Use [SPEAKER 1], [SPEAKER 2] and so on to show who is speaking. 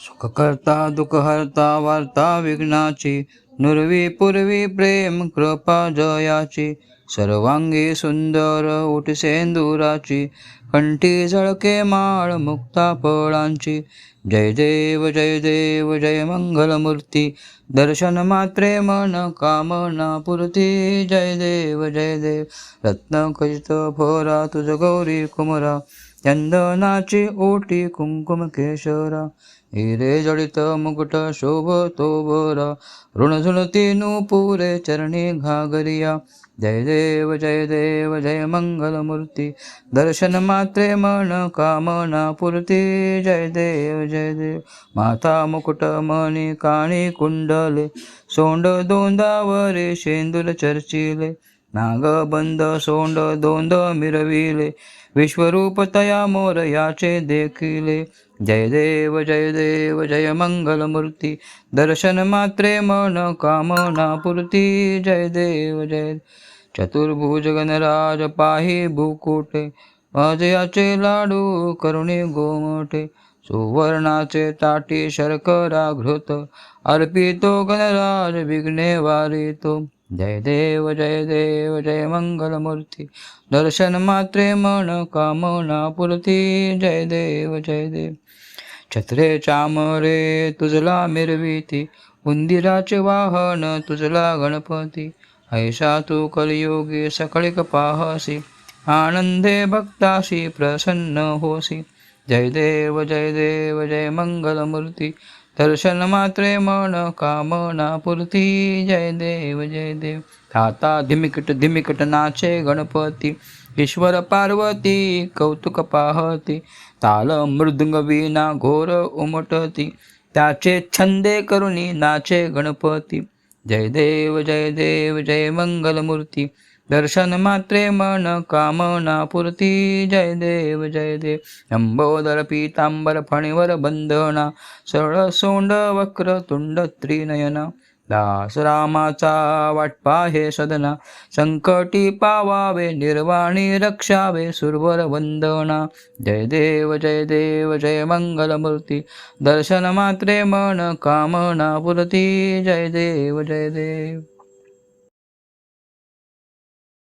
[SPEAKER 1] सुखकर्ता दुःखहर्ता वार्ता विघ्नाची, नुरवी पूर्वी प्रेम कृपा जयाची. सर्वांगी सुंदर उठ सेंदुराची, कंठी झळके माळ मुक्ता फळांची. जय देव जय देव जय मंगलमूर्ती, दर्शन मात्रे मन कामना पुरती. जय देव जय देव रत्न खचित फोरा, तुझ गौरी कुमरा. चंदनाची ओटी कुंकुम केशरा, हिरे जडित मुकुट शोभतो बरा. ऋणझुणती नूपुरे चरणी घागरिया. जय देव जय देव जय मंगलमूर्ती, दर्शन मात्रे मन कामना पुरती. जय देव जय देव माथा मुकुट मणी काणी कुंडले, सोंड दोंदावरे शेंदूर चर्चिले. नागबंद सोंड दोंद मिरविले, विश्वरूप तया मोर याचे देखिले. जय देव जय देव जय मंगलमूर्ती, दर्शन मात्रे मन कामना पुरती. जय देव जय चतुर्भुज गणराज पाही भूकुटे, अजयाचे लाडू करुणे गोमटे. सुवर्णाचे ताटी शर्करा घृत, अर्पितो गणराज विघ्ने वारितो. जय देव जय देव जय मंगलमूर्ती, दर्शन मात्रे मन कामना पुरती. जय देव जय देव छत्रे चामरे तुझला मिरविती, उंदिराचे वाहन तुझला गणपती. ऐसा तू कलियोगी सकळिक पाहसी, आनंदे भक्ताशी प्रसन्न होसी. जय देव जय देव जय मंगलमूर्ती, दर्शन मात्रे मन कामना पुरती. जय देव जय देव आता धिमिकट धिमिकट नाचे गणपती, ईश्वर पार्वती कौतुक पाहती. ताल मृदुंग वीणा घोर उमटती, त्याचे छंदे करुणी नाचे गणपती. जय देव जय देव जय मंगलमूर्ती, दर्शन मात्रे मन कामना पुरती. जय देव जय देव लंबोदर पीतांबर फणीवर बंधना, सरळ सोंड वक्र तुंड त्रिनयना. दास रामाचा वाटपा हे सदना, संकटी पावावे निर्वाणी रक्षावे सुरवर वंदना. जय देव जय देव जय मंगलमूर्ती, दर्शन मात्रे मन कामना पुरती. जय देव जय देव